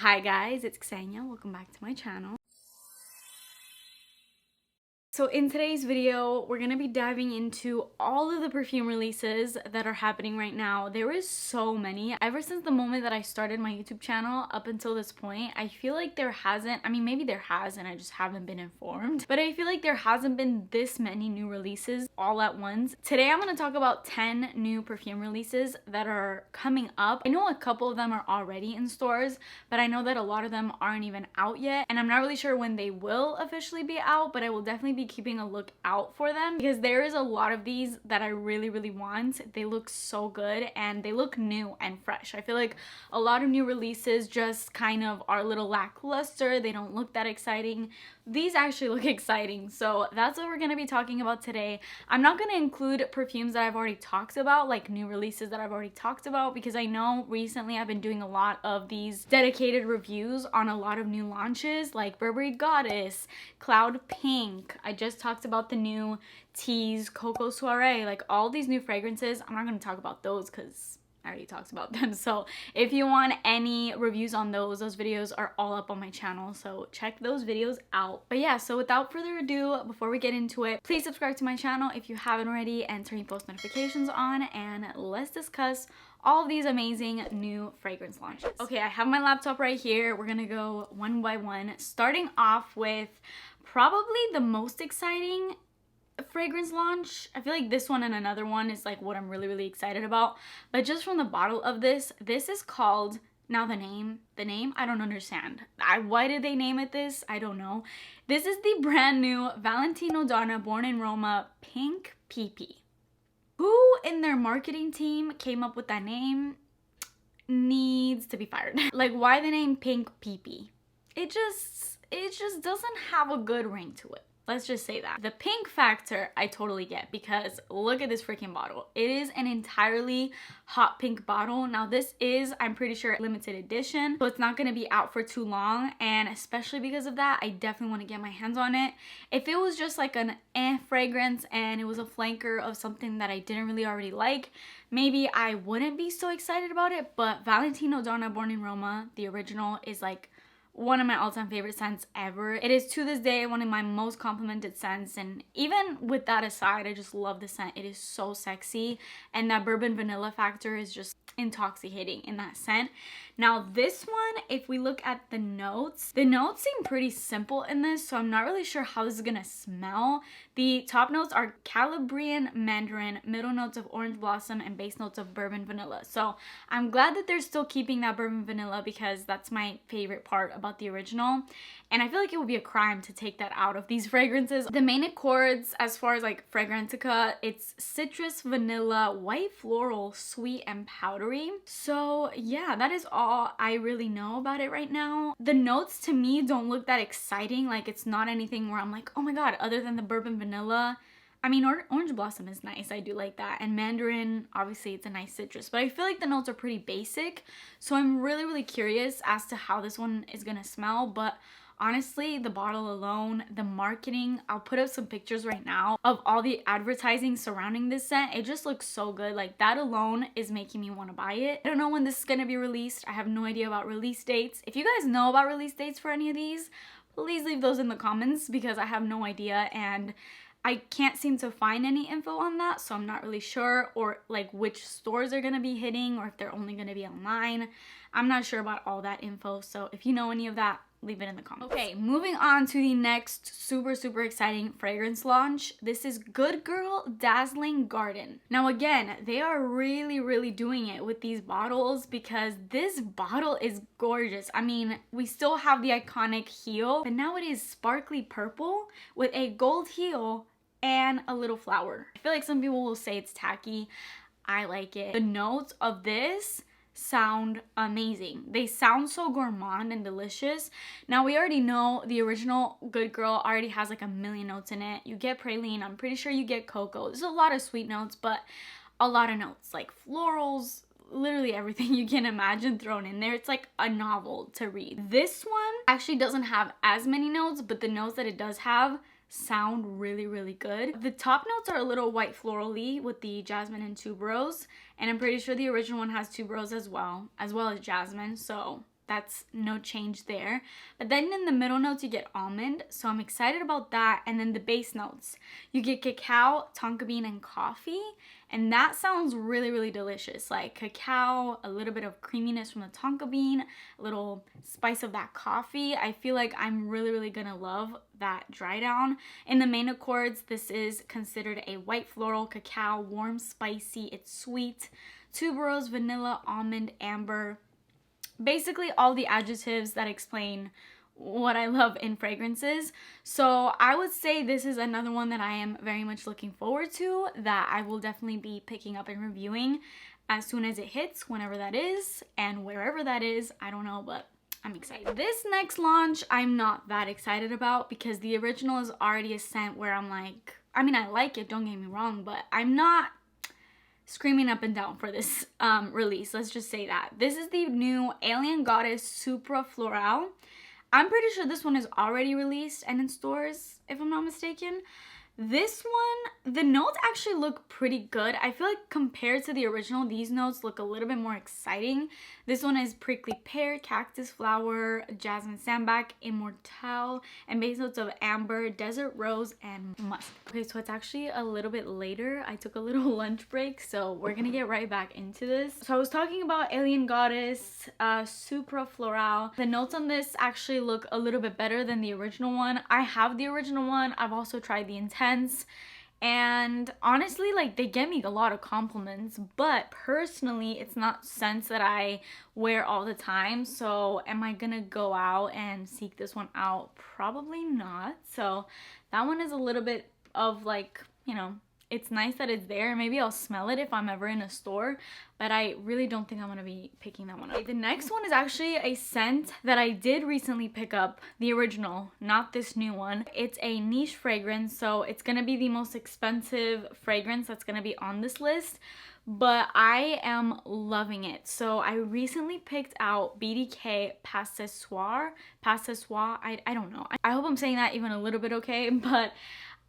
Hi guys, it's Ksenia. Welcome back to my channel. So in today's video, we're going to be diving into all of the perfume releases that are happening right now. There is so many. Ever since the moment that I started my YouTube channel up until this point, I feel like there hasn't, maybe there has and I just haven't been informed, but I feel like there hasn't been this many new releases all at once. Today I'm going to talk about 10 new perfume releases that are coming up. I know a couple of them are already in stores, but I know that a lot of them aren't even out yet, and I'm not really sure when they will officially be out, but I will definitely be keeping a look out for them because there is a lot of these that I really want. They look so good and they look new and fresh. I feel like a lot of new releases just kind of are a little lackluster. They don't look that exciting. These actually look exciting, so that's what we're going to be talking about today. I'm not going to include perfumes that I've already talked about, like new releases that I've already talked about, because I know recently I've been doing a lot of these dedicated reviews on a lot of new launches like Burberry Goddess, Cloud Pink. I just talked about the new Tease, Coco Soiree, like all these new fragrances. I'm not going to talk about those because I already talked about them. So if you want any reviews on those videos are all up on my channel, so check those videos out. But yeah, so without further ado, before we get into it, please subscribe to my channel if you haven't already and turn your post notifications on, and let's discuss all of these amazing new fragrance launches. Okay, I have my laptop right here. We're gonna go one by one, starting off with probably the most exciting fragrance launch. I feel like this one and another one is like what I'm really excited about, but just from the bottle of this is called, now the name I don't understand. Why did they name it this? I don't know. This is the brand new Valentino Donna Born in Roma Pink PP. Who in their marketing team came up with that name needs to be fired. Like, why the name Pink PP? It just doesn't have a good ring to it. Let's just say that. The pink factor I totally get, because look at this freaking bottle. It is an entirely hot pink bottle. Now this is, I'm pretty sure, limited edition, so it's not going to be out for too long, and especially because of that, I definitely want to get my hands on it. If it was just like an fragrance and it was a flanker of something that I didn't really already like, maybe I wouldn't be so excited about it, but Valentino Donna Born in Roma, the original, is like one of my all-time favorite scents ever. It is to this day one of my most complimented scents, and even with that aside, I just love the scent. It is so sexy, and that bourbon vanilla factor is just intoxicating in that scent. Now this one, if we look at the notes seem pretty simple in this, so I'm not really sure how this is gonna smell. The top notes are Calabrian Mandarin, middle notes of orange blossom, and base notes of bourbon vanilla. So I'm glad that they're still keeping that bourbon vanilla because that's my favorite part about the original, and I feel like it would be a crime to take that out of these fragrances. The main accords, as far as like fragrantica, it's citrus, vanilla, white floral, sweet, and powdery. So yeah, that is all I really know about it right now. The notes to me don't look that exciting. Like, it's not anything where I'm like, oh my god, other than the bourbon vanilla. I mean, orange blossom is nice. I do like that. And mandarin, obviously, it's a nice citrus. But I feel like the notes are pretty basic. So I'm really curious as to how this one is going to smell. But honestly, the bottle alone, the marketing, I'll put up some pictures right now of all the advertising surrounding this scent. It just looks so good. Like, that alone is making me want to buy it. I don't know when this is going to be released. I have no idea about release dates. If you guys know about release dates for any of these, please leave those in the comments because I have no idea, and I can't seem to find any info on that, so I'm not really sure, or like which stores are gonna be hitting, or if they're only gonna be online. I'm not sure about all that info, so if you know any of that, leave it in the comments. Okay, moving on to the next super exciting fragrance launch. This is Good Girl Dazzling Garden. Now again, they are really doing it with these bottles because this bottle is gorgeous. I mean, we still have the iconic heel, but now it is sparkly purple with a gold heel and a little flower. I feel like some people will say it's tacky. I like it. The notes of this sound amazing. They sound so gourmand and delicious. Now we already know the original Good Girl already has like a million notes in it. You get praline, I'm pretty sure you get cocoa. There's a lot of sweet notes, but a lot of notes like florals, literally everything you can imagine thrown in there. It's like a novel to read. This one actually doesn't have as many notes, but the notes that it does have sound really good. The top notes are a little white florally with the jasmine and tuberose, and I'm pretty sure the original one has tuberose as well as jasmine, so that's no change there. But then in the middle notes you get almond, so I'm excited about that. And then the base notes, you get cacao, tonka bean, and coffee, and that sounds really, really delicious. Like cacao, a little bit of creaminess from the tonka bean, a little spice of that coffee. I feel like I'm really, really gonna love that dry down. In the main accords, this is considered a white floral cacao, warm, spicy, it's sweet, tuberose, vanilla, almond, amber. Basically all the adjectives that explain what I love in fragrances. So I would say this is another one that I am very much looking forward to, that I will definitely be picking up and reviewing as soon as it hits, whenever that is and wherever that is. I don't know, but I'm excited. This next launch I'm not that excited about because the original is already a scent where I'm like, I mean, I like it, don't get me wrong, but I'm not screaming up and down for this release. Let's just say that. This is the new Alien Goddess Supra Florale. I'm pretty sure this one is already released and in stores, if I'm not mistaken. This one, the notes actually look pretty good. I feel like compared to the original, these notes look a little bit more exciting. This one is prickly pear, cactus flower, jasmine sambac, immortelle, and base notes of amber, desert rose, and musk. Okay, so it's actually a little bit later. I took a little lunch break, so we're gonna get right back into this. So I was talking about Alien Goddess Supra Florale. The notes on this actually look a little bit better than the original one. I have the original one. I've also tried the Intense, and honestly, like, they get me a lot of compliments, but personally it's not scents that I wear all the time. So am I gonna go out and seek this one out? Probably not. So that one is a little bit of like, you know, it's nice that it's there. Maybe I'll smell it if I'm ever in a store, but I really don't think I'm gonna be picking that one up. The next one is actually a scent that I did recently pick up, the original, not this new one. It's a niche fragrance, so it's gonna be the most expensive fragrance that's gonna be on this list, but I am loving it. So I recently picked out BDK Soir. I don't know. I hope I'm saying that even a little bit okay, but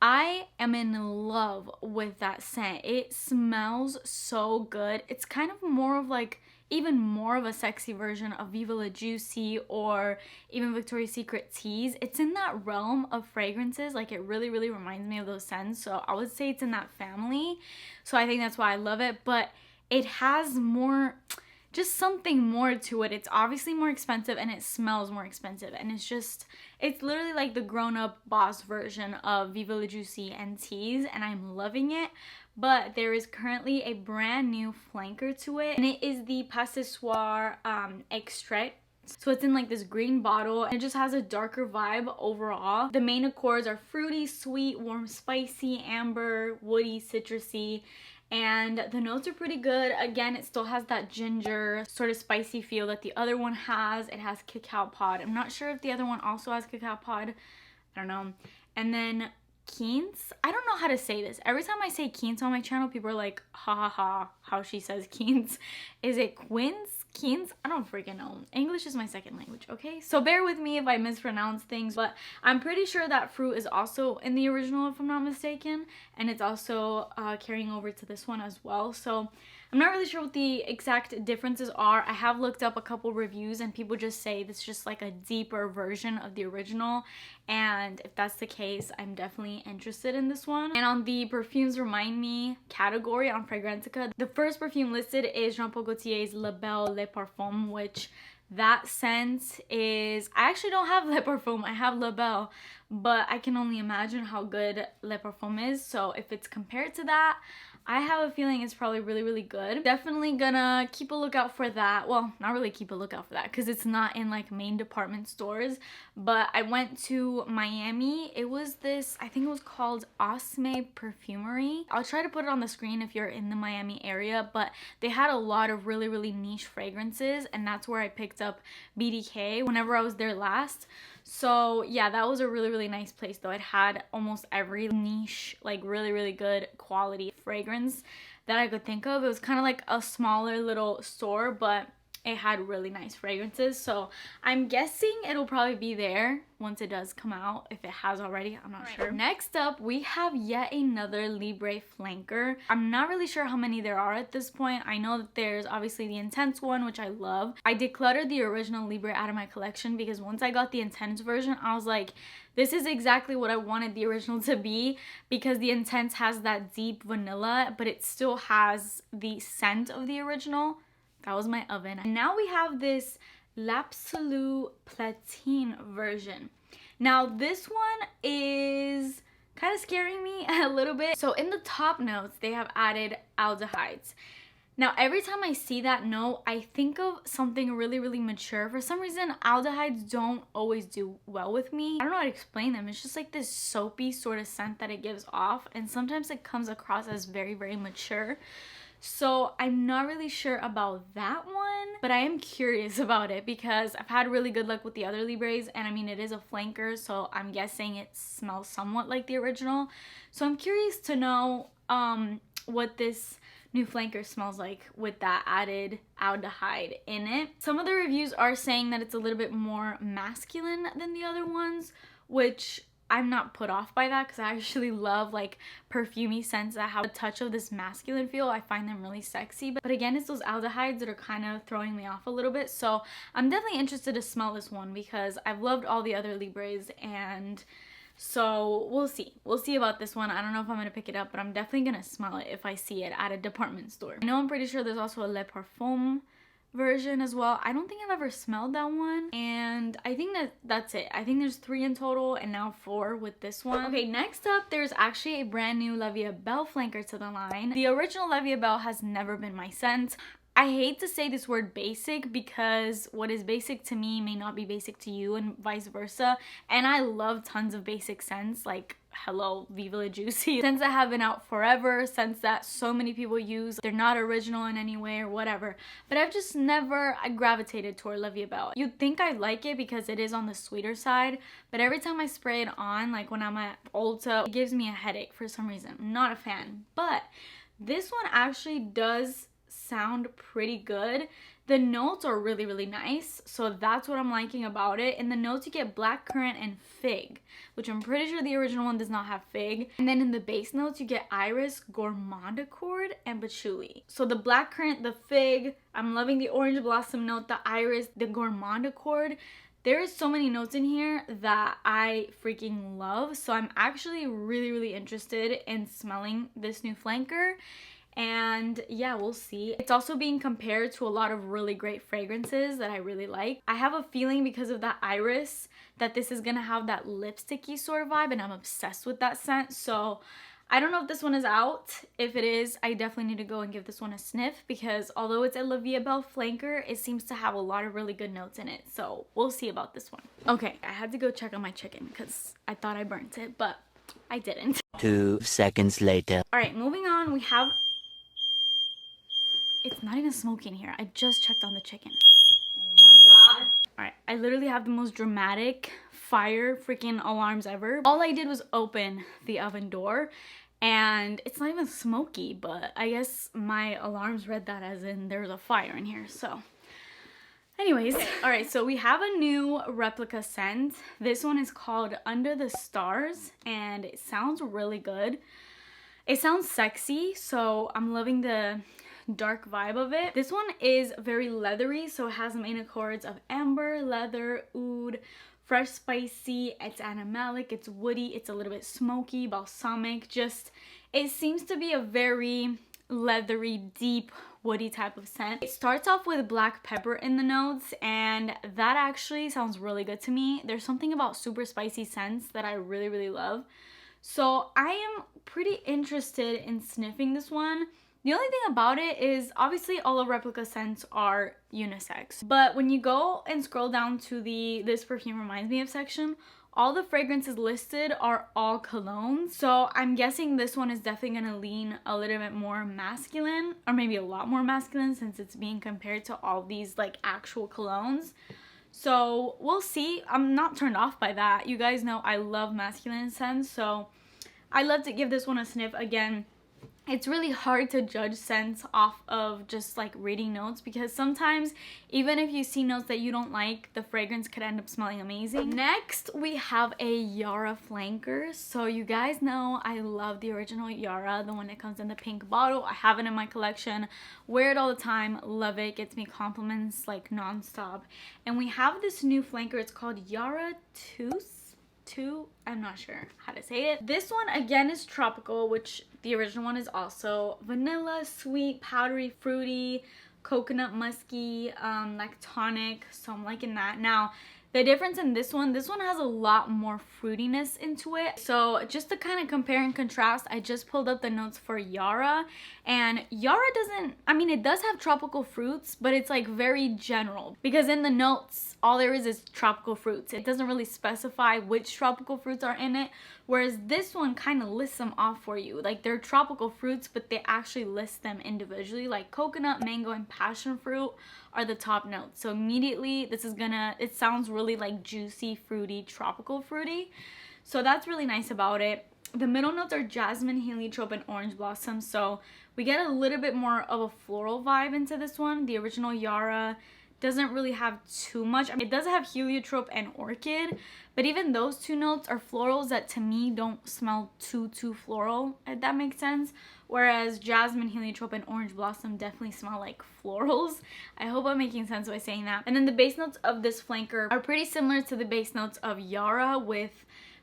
I am in love with that scent. It smells so good. It's kind of more of like, even more of a sexy version of Viva La Juicy or even Victoria's Secret Tease. It's in that realm of fragrances. Like, it really, really reminds me of those scents. So I would say it's in that family. So I think that's why I love it. But it has more, just something more to it. It's obviously more expensive and it smells more expensive, and it's literally like the grown-up boss version of Viva La Juicy and Tease, and I'm loving it. But there is currently a brand new flanker to it, and it is the Soir Extrait. So it's in like this green bottle, and it just has a darker vibe overall. The main accords are fruity, sweet, warm, spicy, amber, woody, citrusy, and the notes are pretty good. Again, it still has that ginger sort of spicy feel that the other one has. It has cacao pod. I'm not sure if the other one also has cacao pod. I don't know. And then quince. I don't know how to say this. Every time I say quince on my channel, people are like, ha ha ha, how she says quince. Is it quince? Quince? I don't freaking know. English is my second language, okay? So bear with me if I mispronounce things, but I'm pretty sure that fruit is also in the original, if I'm not mistaken, and it's also carrying over to this one as well. So I'm not really sure what the exact differences are. I have looked up a couple reviews and people just say this is just like a deeper version of the original, and if that's the case, I'm definitely interested in this one. And on the perfumes remind me category on Fragrantica, the first perfume listed is Jean Paul Gaultier's La Belle Le Parfum, which that scent is, I actually don't have Le Parfum, I have La Belle, but I can only imagine how good Le Parfum is. So if it's compared to that, I have a feeling it's probably really, really good. Definitely gonna keep a lookout for that. Well, not really keep a lookout for that because it's not in like main department stores, but I went to Miami. It was this, I think it was called Osme Perfumery. I'll try to put it on the screen if you're in the Miami area, but they had a lot of really, really niche fragrances, and that's where I picked up BDK whenever I was there last. So yeah, that was a really, really nice place though. It had almost every niche, like really, really good quality fragrance that I could think of. It was kind of like a smaller little store, but it had really nice fragrances. So I'm guessing it'll probably be there once it does come out. If it has already, I'm not sure. Next up, we have yet another Libre flanker. I'm not really sure how many there are at this point. I know that there's obviously the Intense one, which I love. I decluttered the original Libre out of my collection because once I got the Intense version, I was like, this is exactly what I wanted the original to be, because the Intense has that deep vanilla, but it still has the scent of the original. That was my oven. And now we have this Absolu Platine version. Now this one is kind of scaring me a little bit. So in the top notes, they have added aldehydes. Now every time I see that note, I think of something really, really mature. For some reason, aldehydes don't always do well with me. I don't know how to explain them. It's just like this soapy sort of scent that it gives off. And sometimes it comes across as very, very mature. So I'm not really sure about that one, but I am curious about it because I've had really good luck with the other Libres, and I mean, it is a flanker, so I'm guessing it smells somewhat like the original. So I'm curious to know what this new flanker smells like with that added aldehyde in it. Some of the reviews are saying that it's a little bit more masculine than the other ones, which I'm not put off by that because I actually love like perfumey scents that have a touch of this masculine feel. I find them really sexy. But again, it's those aldehydes that are kind of throwing me off a little bit. So I'm definitely interested to smell this one because I've loved all the other Libres, and so we'll see. We'll see about this one. I don't know if I'm going to pick it up, but I'm definitely going to smell it if I see it at a department store. I know I'm pretty sure there's also a Le Parfum version as well. I don't think I've ever smelled that one, and I think that's it. I think there's 3 in total and now 4 with this one. Okay, next up, there's actually a brand new La Vie Belle flanker to the line. The original La Vie Belle has never been my scent. I hate to say this word basic because what is basic to me may not be basic to you and vice versa, and I love tons of basic scents like hello, Viva La Juicy. Scents that have been out forever, scents that so many people use. They're not original in any way or whatever. But I've just never gravitated toward La Vie Belle. You'd think I'd like it because it is on the sweeter side, but every time I spray it on, like when I'm at Ulta, it gives me a headache for some reason. I'm not a fan. But this one actually does sound pretty good. The notes are really, really nice, so that's what I'm liking about it. In the notes, you get blackcurrant and fig, which I'm pretty sure the original one does not have fig. And then in the base notes, you get iris, gourmand accord, and patchouli. So the blackcurrant, the fig, I'm loving the orange blossom note, the iris, the gourmand accord. There is so many notes in here that I freaking love, so I'm actually really, really interested in smelling this new flanker. And yeah, we'll see. It's also being compared to a lot of really great fragrances that I really like. I have a feeling because of that iris that this is gonna have that lipsticky sort of vibe, and I'm obsessed with that scent. So I don't know if this one is out. If it is, I definitely need to go and give this one a sniff because although it's a La Vie Belle flanker, it seems to have a lot of really good notes in it. So we'll see about this one. Okay, I had to go check on my chicken because I thought I burnt it, but I didn't. 2 seconds later. All right, moving on, we have... It's not even smoking here. I just checked on the chicken. Oh my god. Alright, I literally have the most dramatic fire freaking alarms ever. All I did was open the oven door and it's not even smoky, but I guess my alarms read that as in there's a fire in here, so. Anyways, alright, so we have a new Replica scent. This one is called Under the Stars and it sounds really good. It sounds sexy, so I'm loving the dark vibe of it. This one is very leathery, so it has main accords of amber, leather, oud, fresh spicy, it's animalic, it's woody, it's a little bit smoky, balsamic, just it seems to be a very leathery, deep, woody type of scent. It starts off with black pepper in the notes, and that actually sounds really good to me. There's something about super spicy scents that I really, really love. So I am pretty interested in sniffing this one. The only thing about it is obviously all of Replica scents are unisex, but when you go and scroll down to the This Perfume Reminds Me of section, all the fragrances listed are all colognes. So I'm guessing this one is definitely gonna lean a little bit more masculine, or maybe a lot more masculine since it's being compared to all these like actual colognes. So we'll see. I'm not turned off by that. You guys know I love masculine scents, so I'd love to give this one a sniff. Again, it's really hard to judge scents off of just like reading notes, because sometimes even if you see notes that you don't like, the fragrance could end up smelling amazing. Next, we have a Yara flanker. So you guys know I love the original Yara, the one that comes in the pink bottle. I have it in my collection, wear it all the time, love it, gets me compliments like non-stop. And we have this new flanker, it's called Yara Two, I'm not sure how to say it. This one again is tropical, which the original one is also. Vanilla, sweet, powdery, fruity, coconut, musky, lactonic, so I'm liking that. Now the difference in this one has a lot more fruitiness into it. So just to kind of compare and contrast, I just pulled up the notes for Yara, and Yara doesn't, I mean, it does have tropical fruits, but it's like very general, because in the notes all there is tropical fruits. It doesn't really specify which tropical fruits are in it, whereas this one kind of lists them off for you. Like they're tropical fruits, but they actually list them individually. Like coconut, mango, and passion fruit are the top notes. So immediately this is gonna, it sounds really like juicy, fruity, tropical fruity. So that's really nice about it. The middle notes are jasmine, heliotrope, and orange blossom. So we get a little bit more of a floral vibe into this one. The original Yara doesn't really have too much. I mean, it does have heliotrope and orchid, but even those two notes are florals that to me don't smell too floral, if that makes sense. Whereas jasmine, heliotrope, and orange blossom definitely smell like florals. I hope I'm making sense by saying that. And then the base notes of this flanker are pretty similar to the base notes of Yara, with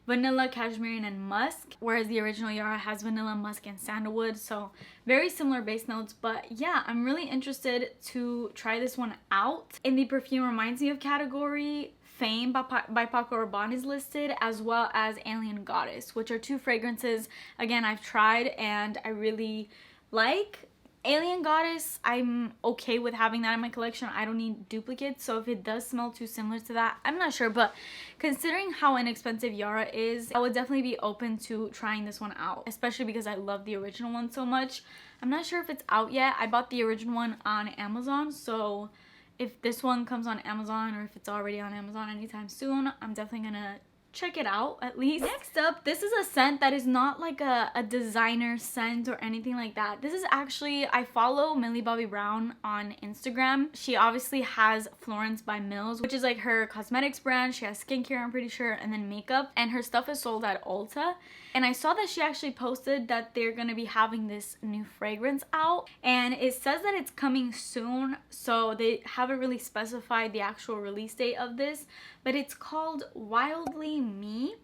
vanilla, cashmere, and musk, whereas the original Yara has vanilla, musk, and sandalwood. So very similar base notes. But yeah, I'm really interested to try this one out. In the perfume reminds me of category, Fame by Paco Rabanne is listed, as well as Alien Goddess, which are two fragrances again I've tried and I really like. Alien Goddess, I'm okay with having that in my collection. I don't need duplicates, so if it does smell too similar to that, I'm not sure. But considering how inexpensive Yara is, I would definitely be open to trying this one out, especially because I love the original one so much. I'm not sure if it's out yet. I bought the original one on Amazon, so if this one comes on Amazon, or if it's already on Amazon anytime soon, I'm definitely gonna check it out at least. Next up, this is a scent that is not like a designer scent or anything like that. This is actually, I follow Millie Bobby Brown on Instagram. She obviously has Florence by Mills, which is like her cosmetics brand. She has skincare, I'm pretty sure, and then makeup, and her stuff is sold at Ulta. And I saw that she actually posted that they're gonna be having this new fragrance out, and it says that it's coming soon, so they haven't really specified the actual release date of this, but it's called Wildly Me.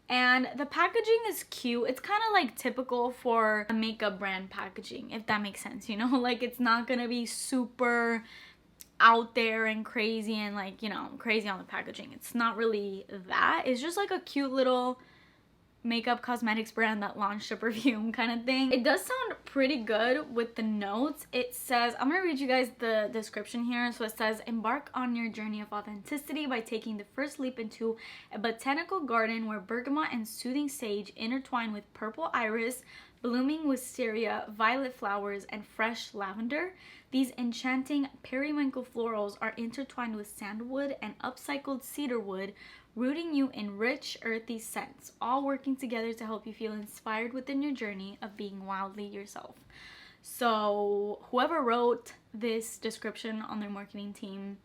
And the packaging is cute. It's kind of like typical for a makeup brand packaging, if that makes sense, you know? Like it's not gonna be super out there and crazy and like, you know, crazy on the packaging. It's not really that. It's just like a cute little makeup cosmetics brand that launched a perfume kind of thing. It does sound pretty good with the notes. It says, I'm gonna read you guys the description here. So it says, embark on your journey of authenticity by taking the first leap into a botanical garden where bergamot and soothing sage intertwine with purple iris, blooming wisteria, violet flowers, and fresh lavender. These enchanting periwinkle florals are intertwined with sandalwood and upcycled cedar wood, rooting you in rich, earthy scents, all working together to help you feel inspired within your journey of being wildly yourself. So whoever wrote this description on their marketing team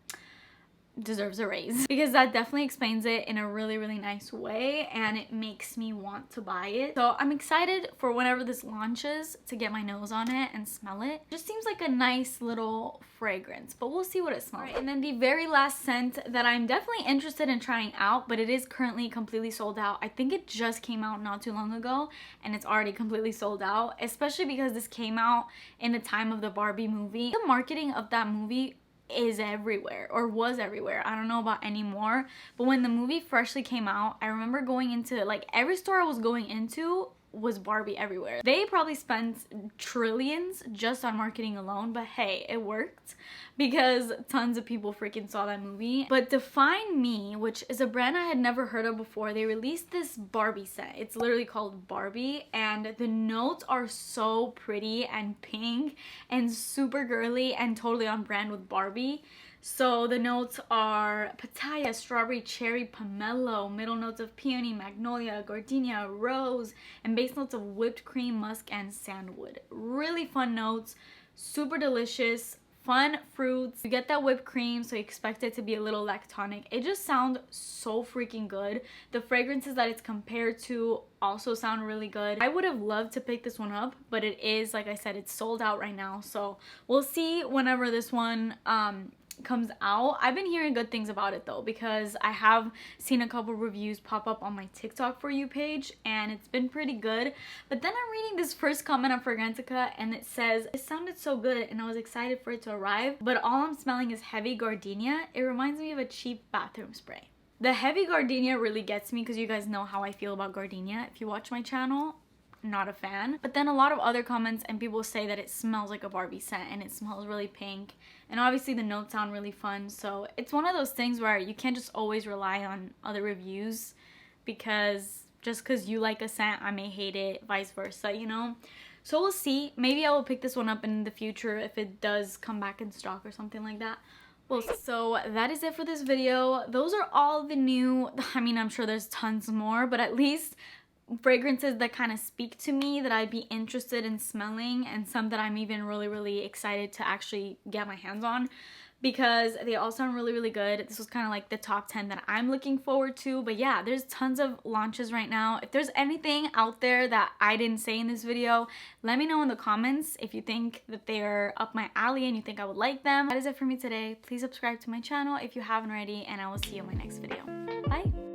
deserves a raise, because that definitely explains it in a really nice way, and it makes me want to buy it. So I'm excited for whenever this launches to get my nose on it and smell it. Just seems like a nice little fragrance, but we'll see what it smells like. And then the very last scent that I'm definitely interested in trying out, but it is currently completely sold out. I think it just came out not too long ago and it's already completely sold out, especially because this came out in the time of the Barbie movie. The marketing of that movie is everywhere, or was everywhere. I don't know about anymore, but when the movie freshly came out, I remember going into like every store I was going into was Barbie everywhere. They probably spent trillions just on marketing alone, but hey, it worked because tons of people freaking saw that movie. But DefineMe, which is a brand I had never heard of before, they released this Barbie scent. It's literally called Barbie, and the notes are so pretty and pink and super girly and totally on brand with Barbie. So the notes are pitaya, strawberry, cherry, pomelo, middle notes of peony, magnolia, gardenia, rose, and base notes of whipped cream, musk, and sandalwood. Really fun notes, super delicious, fun fruits. You get that whipped cream, so you expect it to be a little lactonic. It just sounds so freaking good. The fragrances that it's compared to also sound really good. I would have loved to pick this one up, but it is, like I said, it's sold out right now. So we'll see whenever this one comes out. I've been hearing good things about it though, because I have seen a couple reviews pop up on my TikTok For You page, and it's been pretty good. But then I'm reading this first comment on Fragrantica, and it says, it sounded so good and I was excited for it to arrive, but all I'm smelling is heavy gardenia. It reminds me of a cheap bathroom spray. The heavy gardenia really gets me, because you guys know how I feel about gardenia. If you watch my channel, not a fan. But then a lot of other comments and people say that it smells like a Barbie scent and it smells really pink, and obviously the notes sound really fun. So it's one of those things where you can't just always rely on other reviews, because just because you like a scent, I may hate it, vice versa, you know. So we'll see. Maybe I will pick this one up in the future if it does come back in stock or something like that. Well, so that is it for this video. Those are all the new, I mean, I'm sure there's tons more, but at least fragrances that kind of speak to me, that I'd be interested in smelling, and some that I'm even really excited to actually get my hands on, because they all sound really good. This was kind of like the top 10 that I'm looking forward to. But yeah, there's tons of launches right now. If there's anything out there that I didn't say in this video, let me know in the comments if you think that they're up my alley and you think I would like them. That is it for me today. Please subscribe to my channel if you haven't already, and I will see you in my next video. Bye!